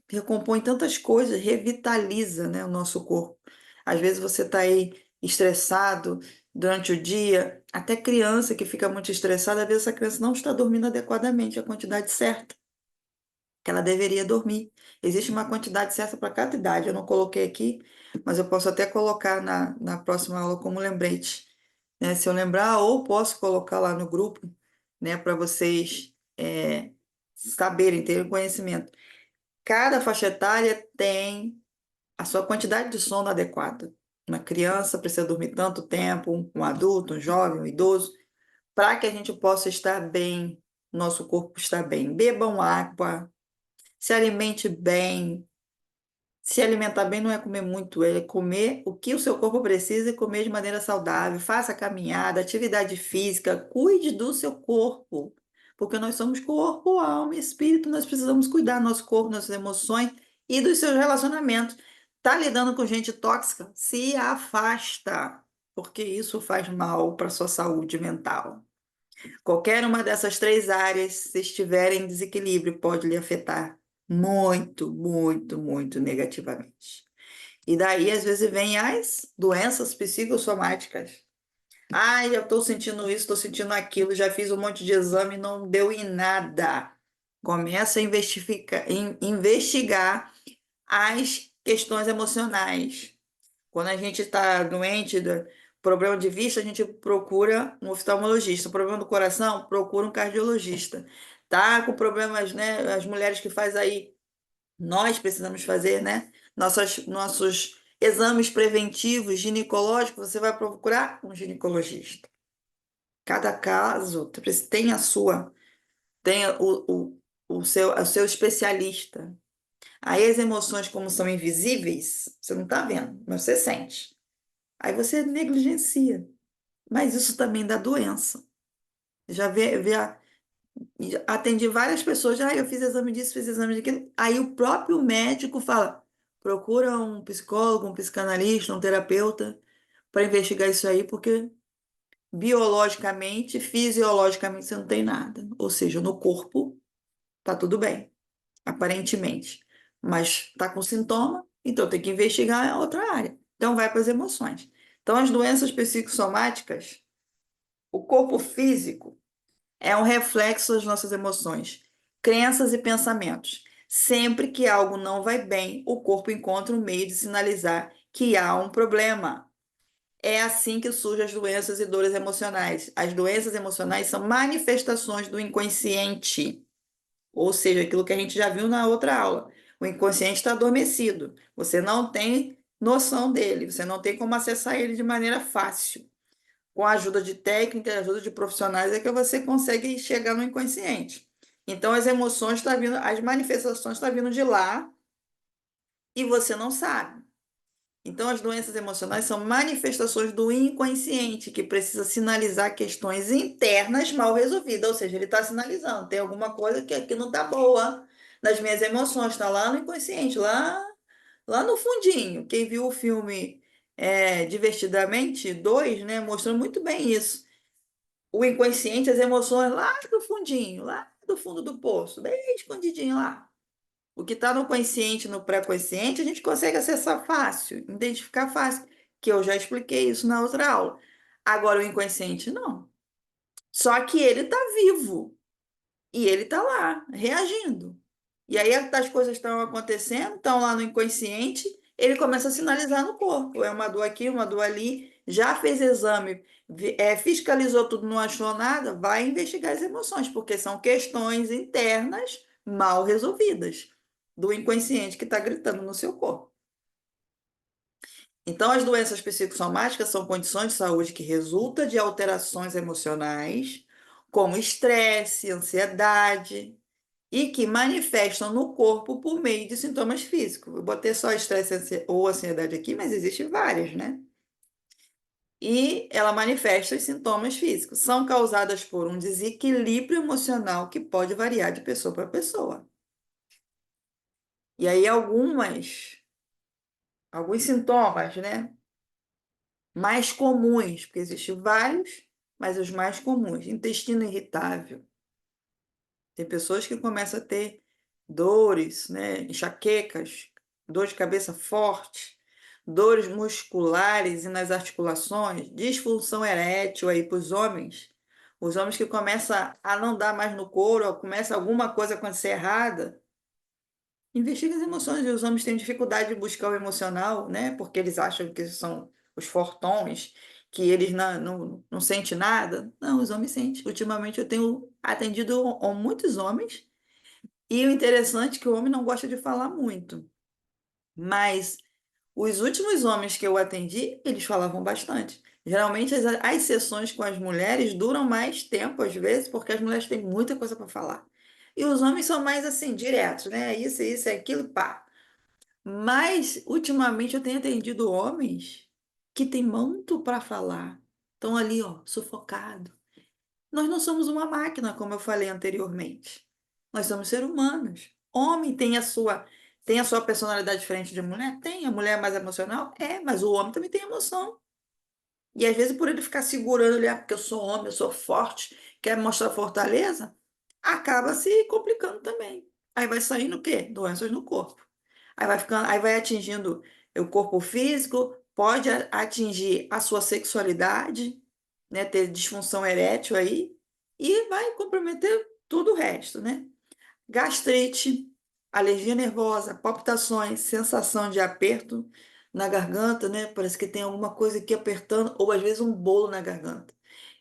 S2: recompõe tantas coisas, revitaliza, né, o nosso corpo. Às vezes você está aí estressado durante o dia, até criança que fica muito estressada, às vezes essa criança não está dormindo adequadamente, a quantidade certa que ela deveria dormir. Existe uma quantidade certa para cada idade. Eu não coloquei aqui, mas eu posso até colocar na próxima aula como lembrete, né? Se eu lembrar, ou posso colocar lá no grupo, né, para vocês saberem, terem conhecimento. Cada faixa etária tem a sua quantidade de sono adequada. Uma criança precisa dormir tanto tempo, um adulto, um jovem, um idoso, para que a gente possa estar bem, nosso corpo estar bem. Bebam água, se alimente bem. Se alimentar bem não é comer muito, é comer o que o seu corpo precisa e comer de maneira saudável. Faça caminhada, atividade física, cuide do seu corpo, porque nós somos corpo, alma e espírito, nós precisamos cuidar do nosso corpo, nossas emoções e dos seus relacionamentos. Tá lidando com gente tóxica? Se afasta, porque isso faz mal para a sua saúde mental. Qualquer uma dessas três áreas, se estiver em desequilíbrio, pode lhe afetar muito, muito, muito negativamente. E daí, às vezes, vem as doenças psicossomáticas. Ai, eu estou sentindo isso, estou sentindo aquilo, já fiz um monte de exame e não deu em nada. Começa a investigar as questões emocionais. Quando a gente está doente, problema de vista, a gente procura um oftalmologista. Problema do coração, procura um cardiologista. Tá com problemas, né? As mulheres que faz aí, nós precisamos fazer, né? Nossos exames preventivos, ginecológicos, você vai procurar um ginecologista. Cada caso tem a sua, tem o seu especialista. Aí as emoções, como são invisíveis, você não está vendo, mas você sente. Aí você negligencia. Mas isso também dá doença. Já atendi várias pessoas, já eu fiz exame disso, fiz exame daquilo. Aí o próprio médico fala: procura um psicólogo, um psicanalista, um terapeuta para investigar isso aí, porque biologicamente, fisiologicamente você não tem nada. Ou seja, no corpo tá tudo bem, aparentemente. Mas tá com sintoma, então tem que investigar em outra área. Então vai para as emoções. Então as doenças psicossomáticas, o corpo físico é um reflexo das nossas emoções, crenças e pensamentos. Sempre que algo não vai bem, o corpo encontra um meio de sinalizar que há um problema. É assim que surgem as doenças e dores emocionais. As doenças emocionais são manifestações do inconsciente, ou seja, aquilo que a gente já viu na outra aula. O inconsciente está adormecido. Você não tem noção dele, você não tem como acessar ele de maneira fácil. Com a ajuda de técnicas, a ajuda de profissionais, é que você consegue chegar no inconsciente. Então, as emoções estão vindo, as manifestações estão vindo de lá e você não sabe. Então, as doenças emocionais são manifestações do inconsciente, que precisa sinalizar questões internas mal resolvidas, ou seja, ele está sinalizando, tem alguma coisa que aqui não está boa nas minhas emoções, está lá no inconsciente, lá no fundinho. Quem viu o filme Divertidamente 2, né, mostrou muito bem isso. O inconsciente, as emoções lá do fundinho, lá do fundo do poço, bem escondidinho lá. O que está no consciente, no pré-consciente, a gente consegue acessar fácil, identificar fácil, que eu já expliquei isso na outra aula. Agora, o inconsciente, não. Só que ele está vivo e ele está lá, reagindo. E aí as coisas estão acontecendo, estão lá no inconsciente, ele começa a sinalizar no corpo. É uma dor aqui, uma dor ali. Já fez exame, fiscalizou tudo, não achou nada, vai investigar as emoções, porque são questões internas mal resolvidas do inconsciente que está gritando no seu corpo. Então, as doenças psicossomáticas são condições de saúde que resultam de alterações emocionais, como estresse, ansiedade, e que manifestam no corpo por meio de sintomas físicos. Eu botei só estresse ou ansiedade aqui, mas existem várias, né? E ela manifesta os sintomas físicos. São causadas por um desequilíbrio emocional que pode variar de pessoa para pessoa. E aí alguns sintomas, né? Mais comuns, porque existem vários, mas os mais comuns. Intestino irritável. Tem pessoas que começam a ter dores, né? Enxaquecas, dor de cabeça forte, dores musculares e nas articulações, disfunção erétil aí para os homens. Os homens que começam a não dar mais no couro, ou começa alguma coisa a acontecer errada. Investiga as emoções. Os homens têm dificuldade de buscar o emocional, né? Porque eles acham que são os fortões, que eles não sentem nada. Não, os homens sentem. Ultimamente eu tenho atendido muitos homens, e o interessante é que o homem não gosta de falar muito. Mas os últimos homens que eu atendi, eles falavam bastante. Geralmente as sessões com as mulheres duram mais tempo, às vezes, porque as mulheres têm muita coisa para falar. E os homens são mais assim, diretos, né? Isso, é aquilo, pá. Mas, ultimamente, eu tenho atendido homens que têm muito para falar. Estão ali, ó, sufocado. Nós não somos uma máquina, como eu falei anteriormente. Nós somos seres humanos. Homem tem a sua personalidade diferente de mulher? Tem. A mulher é mais emocional? É, mas o homem também tem emoção. E às vezes, por ele ficar segurando ali, porque eu sou homem, eu sou forte, quer mostrar fortaleza, acaba se complicando também. Aí vai saindo o quê? Doenças no corpo. Aí vai atingindo o corpo físico, pode atingir a sua sexualidade, né? Ter disfunção erétil aí, e vai comprometer tudo o resto, né? Gastrite, alergia nervosa, palpitações, sensação de aperto na garganta, né? Parece que tem alguma coisa aqui apertando, ou às vezes um bolo na garganta.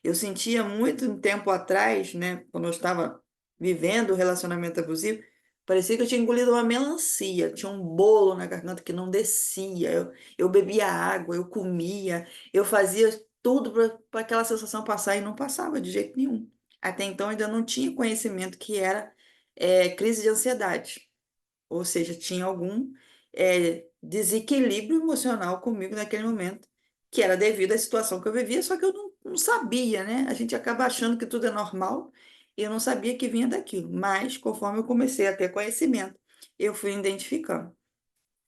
S2: Eu sentia muito um tempo atrás, né? Quando eu estava vivendo o relacionamento abusivo, parecia que eu tinha engolido uma melancia, tinha um bolo na garganta que não descia. Eu bebia água, eu comia, eu fazia tudo para aquela sensação passar e não passava de jeito nenhum. Até então, eu ainda não tinha conhecimento que era crise de ansiedade, ou seja, tinha algum desequilíbrio emocional comigo naquele momento, que era devido à situação que eu vivia, só que eu não sabia, né? A gente acaba achando que tudo é normal e eu não sabia que vinha daquilo. Mas, conforme eu comecei a ter conhecimento, eu fui identificando.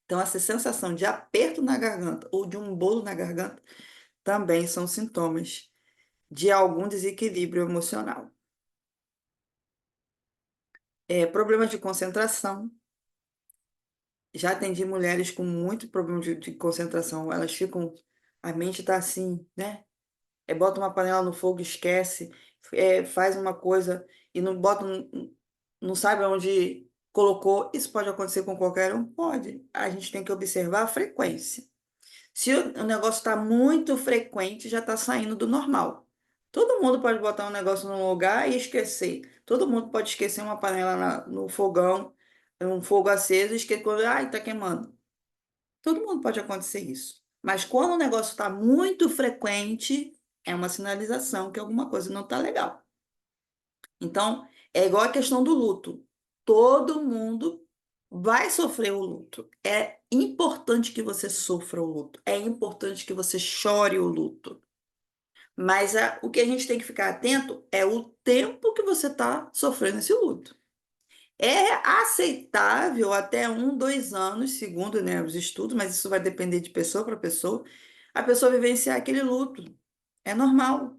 S2: Então, essa sensação de aperto na garganta ou de um bolo na garganta também são sintomas de algum desequilíbrio emocional. Problemas de concentração. Já atendi mulheres com muito problema de concentração. Elas ficam. A mente está assim, né? Bota uma panela no fogo, esquece, faz uma coisa e não bota, não sabe onde colocou. Isso pode acontecer com qualquer um? Pode. A gente tem que observar a frequência. Se o negócio está muito frequente, já está saindo do normal. Todo mundo pode botar um negócio num lugar e esquecer. Todo mundo pode esquecer uma panela no fogão, um fogo aceso, e esquecer, ai, está queimando. Todo mundo pode acontecer isso. Mas quando o negócio está muito frequente, é uma sinalização que alguma coisa não está legal. Então, é igual a questão do luto. Todo mundo vai sofrer o luto. É importante que você sofra o luto. É importante que você chore o luto. Mas o que a gente tem que ficar atento é o tempo que você está sofrendo esse luto. É aceitável até 1, 2 anos, segundo, né, os estudos, mas isso vai depender de pessoa para pessoa, a pessoa vivenciar aquele luto. É normal.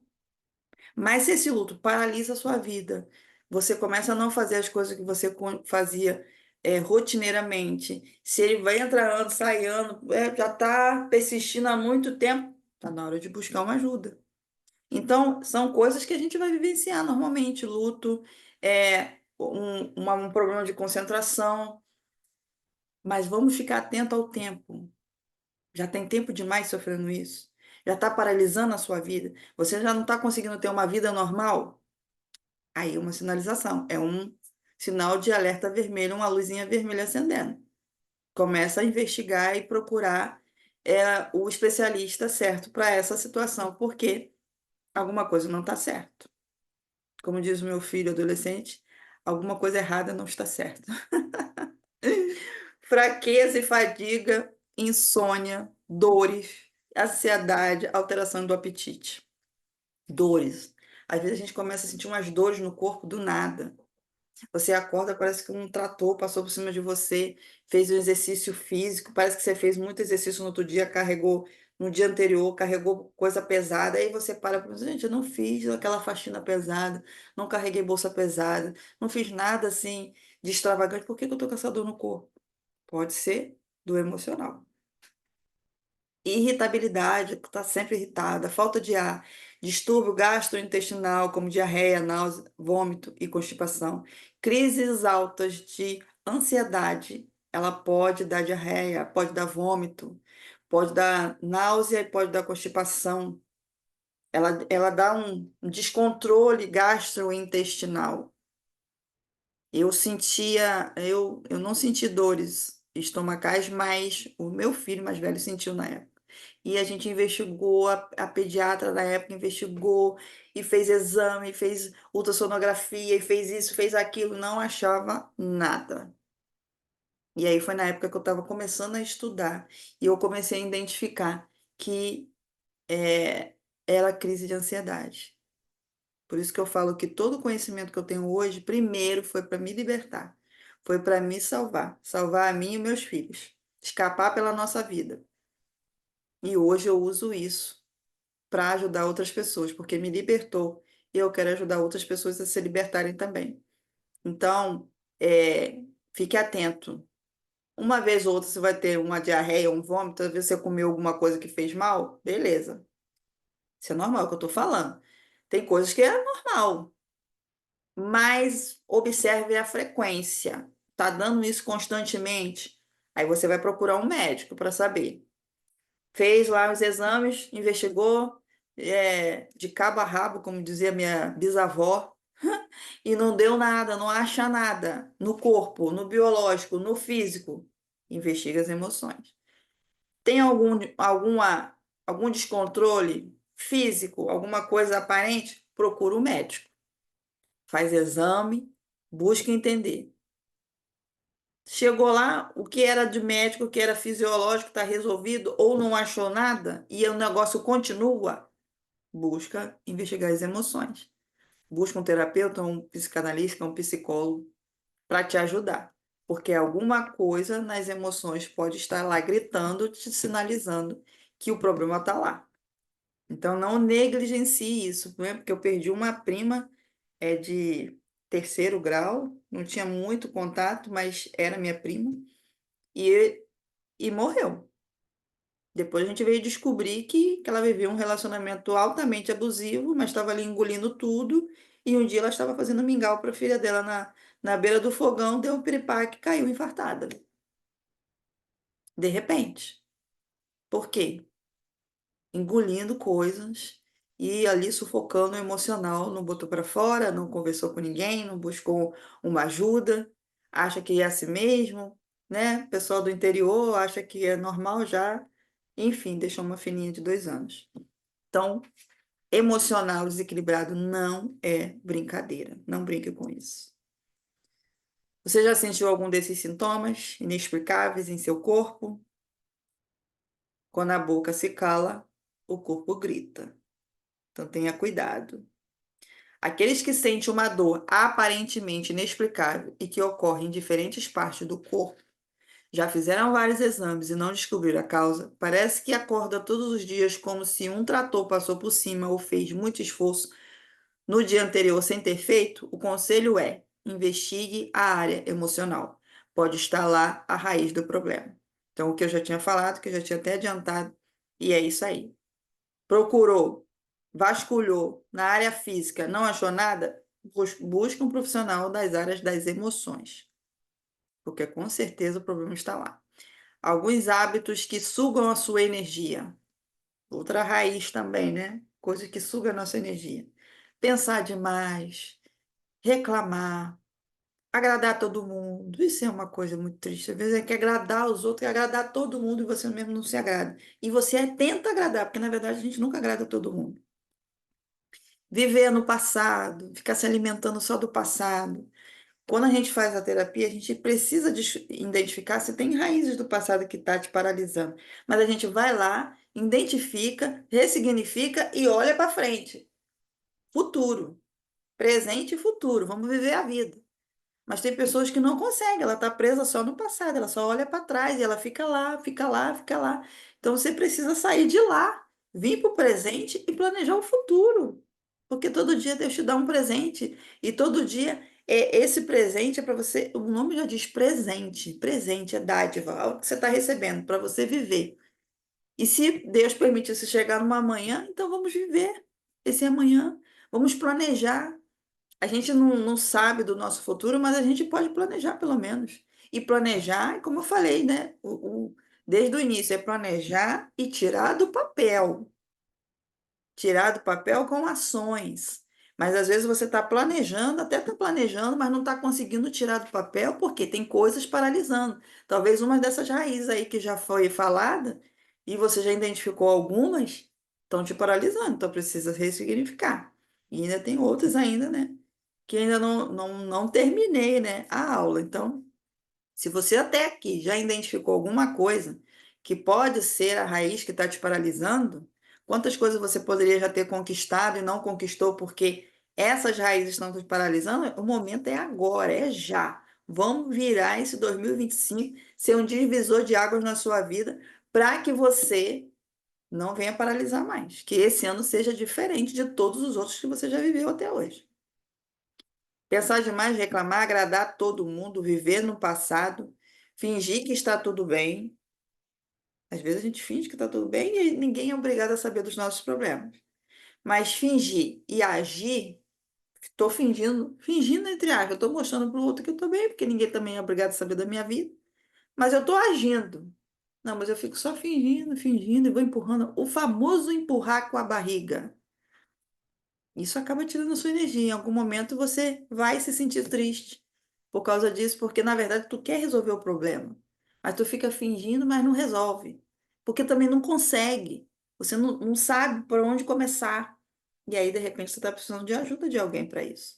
S2: Mas se esse luto paralisa a sua vida, você começa a não fazer as coisas que você fazia rotineiramente, se ele vai entrando, sai ano, já está persistindo há muito tempo, está na hora de buscar uma ajuda. Então, são coisas que a gente vai vivenciar normalmente, luto, um problema de concentração, mas vamos ficar atento ao tempo. Já tem tempo demais sofrendo isso? Já está paralisando a sua vida? Você já não está conseguindo ter uma vida normal? Aí é uma sinalização, é um sinal de alerta vermelho, uma luzinha vermelha acendendo. Começa a investigar e procurar o especialista certo para essa situação, porque alguma coisa não está certo. Como diz o meu filho adolescente, alguma coisa errada não está certa. Fraqueza e fadiga, insônia, dores, ansiedade, alteração do apetite. Dores. Às vezes a gente começa a sentir umas dores no corpo do nada. Você acorda, parece que um trator passou por cima de você, fez um exercício físico, parece que você fez muito exercício no outro dia, carregou no dia anterior, carregou coisa pesada, aí você para e pensa, gente, eu não fiz aquela faxina pesada, não carreguei bolsa pesada, não fiz nada assim de extravagante, por que que eu tô com essa dor no corpo? Pode ser do emocional. Irritabilidade, está sempre irritada, falta de ar, distúrbio gastrointestinal, como diarreia, náusea, vômito e constipação, crises altas de ansiedade, ela pode dar diarreia, pode dar vômito, pode dar náusea e pode dar constipação. Ela dá um descontrole gastrointestinal. Eu não senti dores estomacais, mas o meu filho mais velho sentiu na época. E a gente investigou, a pediatra da época investigou e fez exame, fez ultrassonografia, e fez isso, fez aquilo, não achava nada. E aí foi na época que eu estava começando a estudar e eu comecei a identificar que era crise de ansiedade. Por isso que eu falo que todo o conhecimento que eu tenho hoje, primeiro foi para me libertar, foi para me salvar, salvar a mim e meus filhos, escapar pela nossa vida. E hoje eu uso isso para ajudar outras pessoas, porque me libertou e eu quero ajudar outras pessoas a se libertarem também. Então, fique atento. Uma vez ou outra você vai ter uma diarreia, um vômito, às vezes você comeu alguma coisa que fez mal, beleza. Isso é normal, é o que eu estou falando. Tem coisas que é normal, mas observe a frequência. Tá dando isso constantemente? Aí você vai procurar um médico para saber. Fez lá os exames, investigou, de cabo a rabo, como dizia minha bisavó, e não deu nada, não acha nada no corpo, no biológico, no físico. Investiga as emoções. Tem algum descontrole? físico, alguma coisa aparente, procura o médico. Faz exame, busca entender. Chegou lá, o que era de médico, o que era fisiológico está resolvido, ou não achou nada, e o negócio continua, busca investigar as emoções. Busca um terapeuta, um psicanalista, um psicólogo para te ajudar. Porque alguma coisa nas emoções pode estar lá gritando, te sinalizando que o problema está lá. Então, não negligencie isso, né? Porque eu perdi uma prima de terceiro grau, não tinha muito contato, mas era minha prima, e, e morreu. Depois a gente veio descobrir que ela vivia um relacionamento altamente abusivo, mas estava ali engolindo tudo, e um dia ela estava fazendo mingau para a filha dela na beira do fogão, deu um piripaque e caiu infartada. De repente. Por quê? Engolindo coisas e ali sufocando o emocional, não botou para fora, não conversou com ninguém, não buscou uma ajuda, acha que é assim mesmo, né? Pessoal do interior acha que é normal já, enfim, deixou uma filhinha de 2 anos. Então, emocional desequilibrado não é brincadeira, não brinque com isso. Você já sentiu algum desses sintomas inexplicáveis em seu corpo? Quando a boca se cala, o corpo grita. Então tenha cuidado. Aqueles que sentem uma dor aparentemente inexplicável e que ocorre em diferentes partes do corpo, já fizeram vários exames e não descobriram a causa, parece que acorda todos os dias como se um trator passou por cima ou fez muito esforço no dia anterior sem ter feito, o conselho é: investigue a área emocional. Pode estar lá a raiz do problema. Então, o que eu já tinha falado, que eu já tinha até adiantado, e é isso aí. Procurou, vasculhou na área física, não achou nada? Busca um profissional das áreas das emoções, porque com certeza o problema está lá. Alguns hábitos que sugam a sua energia. Outra raiz também, né? Coisa que suga a nossa energia. Pensar demais, reclamar, agradar todo mundo. Isso é uma coisa muito triste. Às vezes é que agradar os outros, é agradar todo mundo e você mesmo não se agrada. E você tenta agradar, porque na verdade a gente nunca agrada todo mundo. Viver no passado, ficar se alimentando só do passado. Quando a gente faz a terapia, a gente precisa identificar se tem raízes do passado que está te paralisando. Mas a gente vai lá, identifica, ressignifica e olha para frente. Futuro, presente e futuro. Vamos viver a vida. Mas tem pessoas que não conseguem, ela está presa só no passado, ela só olha para trás e ela fica lá, fica lá, fica lá. Então você precisa sair de lá, vir para o presente e planejar o futuro. Porque todo dia Deus te dá um presente e todo dia esse presente é para você, o nome já diz presente, presente é dádiva, algo que você está recebendo para você viver. E se Deus permitisse chegar numa amanhã, então vamos viver esse amanhã, vamos planejar. A gente não sabe do nosso futuro, mas a gente pode planejar pelo menos. E planejar, como eu falei, né? Desde o início, é planejar e tirar do papel. Tirar do papel com ações. Mas às vezes você está planejando, até está planejando, mas não está conseguindo tirar do papel porque tem coisas paralisando. Talvez uma dessas raízes aí que já foi falada, e você já identificou algumas, estão te paralisando, então precisa ressignificar. E ainda tem outras ainda, né? Que ainda não terminei, né, a aula. Então, se você até aqui já identificou alguma coisa que pode ser a raiz que está te paralisando, quantas coisas você poderia já ter conquistado e não conquistou porque essas raízes estão te paralisando? O momento é agora, é já. Vamos virar esse 2025 ser um divisor de águas na sua vida para que você não venha paralisar mais. Que esse ano seja diferente de todos os outros que você já viveu até hoje. Pensar demais, reclamar, agradar todo mundo, viver no passado, fingir que está tudo bem. Às vezes a gente finge que está tudo bem e ninguém é obrigado a saber dos nossos problemas. Mas fingir e agir, estou fingindo entre aspas, eu estou mostrando para o outro que eu estou bem, porque ninguém também é obrigado a saber da minha vida. Mas eu estou agindo. Não, mas eu fico só fingindo, fingindo e vou empurrando. O famoso empurrar com a barriga. Isso acaba tirando a sua energia. Em algum momento você vai se sentir triste por causa disso, porque na verdade tu quer resolver o problema, mas tu fica fingindo, mas não resolve, porque também não consegue. Você não sabe por onde começar. E aí, de repente, você está precisando de ajuda de alguém para isso.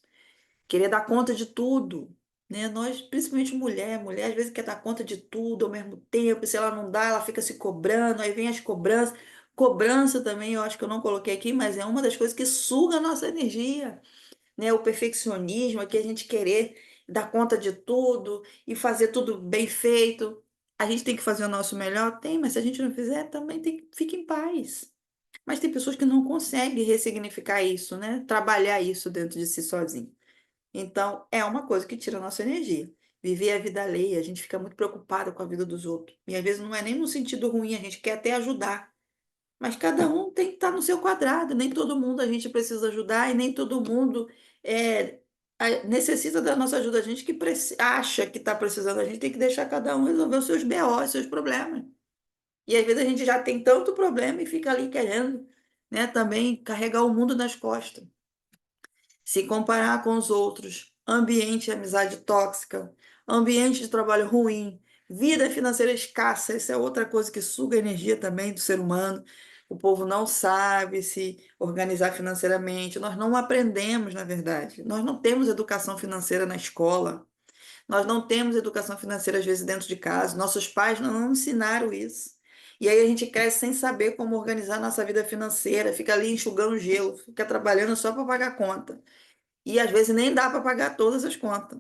S2: Querer dar conta de tudo, né? Nós, principalmente mulher às vezes quer dar conta de tudo ao mesmo tempo, e se ela não dá, ela fica se cobrando, aí vem as cobranças. Cobrança também, eu acho que eu não coloquei aqui, mas é uma das coisas que suga a nossa energia, né? O perfeccionismo, aqui a gente querer dar conta de tudo e fazer tudo bem feito. A gente tem que fazer o nosso melhor? Tem, mas se a gente não fizer, também fica em paz. Mas tem pessoas que não conseguem ressignificar isso, né? Trabalhar isso dentro de si sozinho. Então, é uma coisa que tira a nossa energia. Viver a vida alheia, a gente fica muito preocupado com a vida dos outros. E às vezes não é nem no sentido ruim, a gente quer até ajudar. Mas cada um tem que estar no seu quadrado. Nem todo mundo a gente precisa ajudar e nem todo mundo é, necessita da nossa ajuda. A gente que acha que está precisando, a gente tem que deixar cada um resolver os seus BO, os seus problemas. E às vezes a gente já tem tanto problema e fica ali querendo, né, também carregar o mundo nas costas, se comparar com os outros, ambiente de amizade tóxica, ambiente de trabalho ruim, vida financeira escassa, isso é outra coisa que suga a energia também do ser humano. O povo não sabe se organizar financeiramente, nós não aprendemos, na verdade. Nós não temos educação financeira na escola, nós não temos educação financeira, às vezes, dentro de casa, nossos pais não ensinaram isso. E aí a gente cresce sem saber como organizar nossa vida financeira, fica ali enxugando gelo, fica trabalhando só para pagar conta. E às vezes nem dá para pagar todas as contas.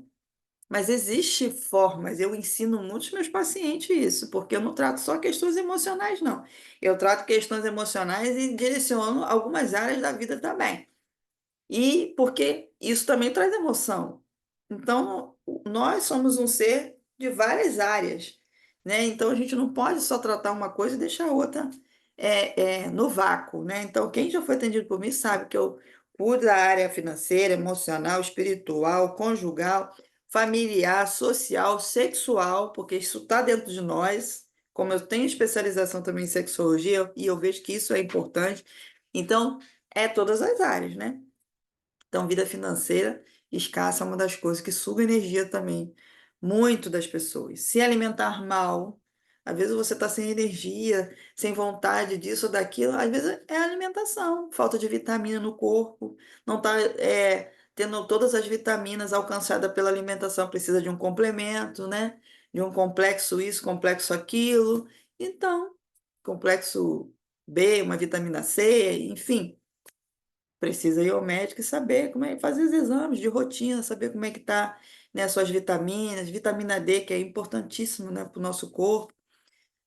S2: Mas existe formas, eu ensino muitos meus pacientes isso, porque eu não trato só questões emocionais, não. Eu trato questões emocionais e direciono algumas áreas da vida também. E porque isso também traz emoção. Então, nós somos um ser de várias áreas, né? Então, a gente não pode só tratar uma coisa e deixar a outra no vácuo, né? Então, quem já foi atendido por mim sabe que eu cuido da área financeira, emocional, espiritual, conjugal, familiar, social, sexual, porque isso está dentro de nós. Como eu tenho especialização também em sexologia, e eu vejo que isso é importante, então, é todas as áreas, né? Então, vida financeira escassa é uma das coisas que suga energia também, muito das pessoas. Se alimentar mal, às vezes você está sem energia, sem vontade disso ou daquilo, às vezes é alimentação, falta de vitamina no corpo, não está tendo todas as vitaminas alcançadas pela alimentação, precisa de um complemento, né? De um complexo isso, complexo aquilo. Então, complexo B, uma vitamina C, enfim. Precisa ir ao médico e saber como é, fazer os exames de rotina, saber como é que tá, né, suas vitaminas, vitamina D, que é importantíssimo, né, para o nosso corpo.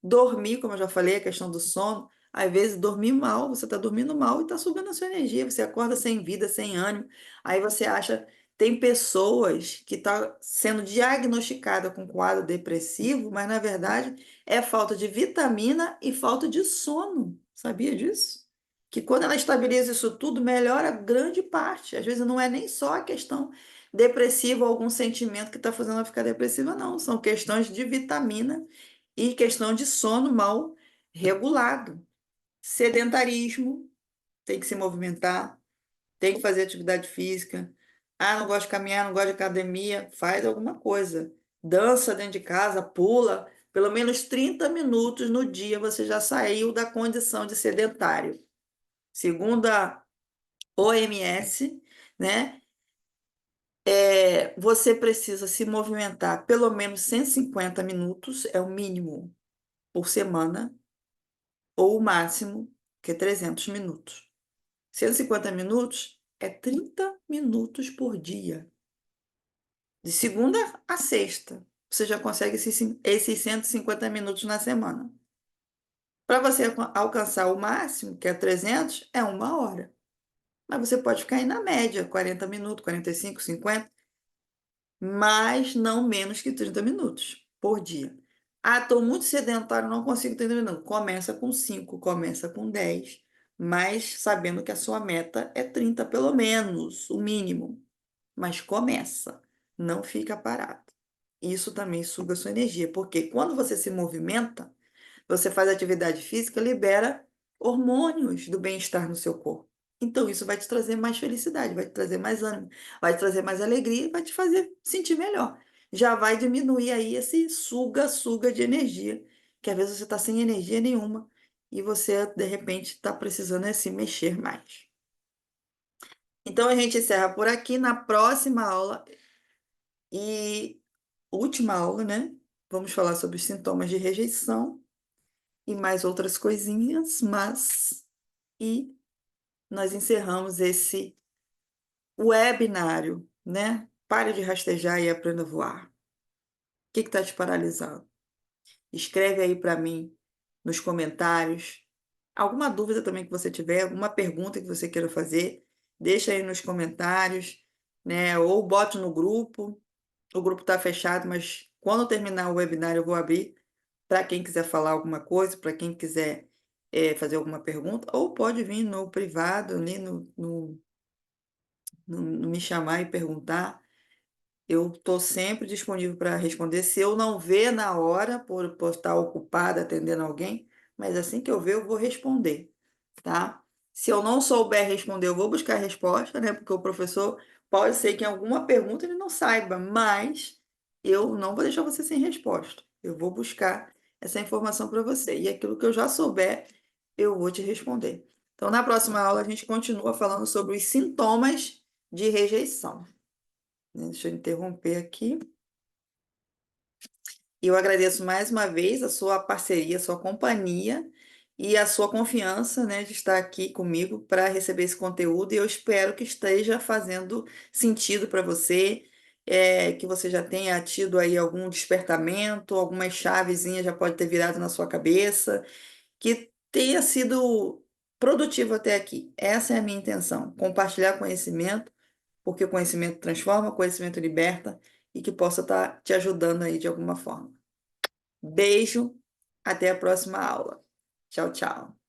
S2: Dormir, como eu já falei, a questão do sono. Às vezes, dormir mal, você está dormindo mal e está sugando a sua energia. Você acorda sem vida, sem ânimo. Aí você acha. Tem pessoas que estão sendo diagnosticadas com quadro depressivo, mas na verdade é falta de vitamina e falta de sono. Sabia disso? Que quando ela estabiliza isso tudo, melhora grande parte. Às vezes não é nem só a questão depressiva ou algum sentimento que está fazendo ela ficar depressiva, não. São questões de vitamina e questão de sono mal regulado. Sedentarismo, tem que se movimentar, tem que fazer atividade física. Ah, não gosto de caminhar, não gosto de academia, faz alguma coisa. Dança dentro de casa, pula. Pelo menos 30 minutos no dia você já saiu da condição de sedentário. Segundo a OMS, né? Você precisa se movimentar pelo menos 150 minutos, é o mínimo por semana, ou o máximo, que é 300 minutos. 150 minutos é 30 minutos por dia. De segunda a sexta, você já consegue esses 150 minutos na semana. Para você alcançar o máximo, que é 300, é uma hora. Mas você pode ficar aí na média, 40 minutos, 45, 50, mas não menos que 30 minutos por dia. Ah, estou muito sedentário, não consigo 30 minutos. Começa com 5, começa com 10, mas sabendo que a sua meta é 30 pelo menos, o mínimo. Mas começa, não fica parado. Isso também suga sua energia, porque quando você se movimenta, você faz atividade física, libera hormônios do bem-estar no seu corpo. Então, isso vai te trazer mais felicidade, vai te trazer mais ânimo, vai te trazer mais alegria e vai te fazer sentir melhor. Já vai diminuir aí esse suga-suga de energia, que às vezes você está sem energia nenhuma. e você, de repente, está precisando se mexer mais. Então, a gente encerra por aqui. Na próxima aula e última aula, né? Vamos falar sobre os sintomas de rejeição e mais outras coisinhas, e nós encerramos esse webinário, né? Pare de rastejar e aprenda a voar. O que está te paralisando? Escreve aí para mim nos comentários. Alguma dúvida também que você tiver, alguma pergunta que você queira fazer, deixa aí nos comentários, né? Ou bote no grupo. O grupo está fechado, mas quando terminar o webinário eu vou abrir para quem quiser falar alguma coisa, para quem quiser fazer alguma pergunta, ou pode vir no privado, ali no me chamar e perguntar. Eu estou sempre disponível para responder. Se eu não ver na hora, por estar ocupada atendendo alguém, mas assim que eu ver, eu vou responder, tá? Se eu não souber responder, eu vou buscar a resposta, né? Porque o professor pode ser que em alguma pergunta ele não saiba, mas eu não vou deixar você sem resposta. Eu vou buscar essa informação para você. E aquilo que eu já souber, eu vou te responder. Então, na próxima aula, a gente continua falando sobre os sintomas de rejeição. Deixa eu interromper aqui. Eu agradeço mais uma vez a sua parceria, a sua companhia e a sua confiança, né, de estar aqui comigo para receber esse conteúdo. E eu espero que esteja fazendo sentido para você, que você já tenha tido aí algum despertamento, algumas chavezinhas já pode ter virado na sua cabeça, que tenha sido produtivo até aqui. Essa é a minha intenção, compartilhar conhecimento, porque o conhecimento transforma, o conhecimento liberta e que possa estar te ajudando aí de alguma forma. Beijo, até a próxima aula. Tchau, tchau.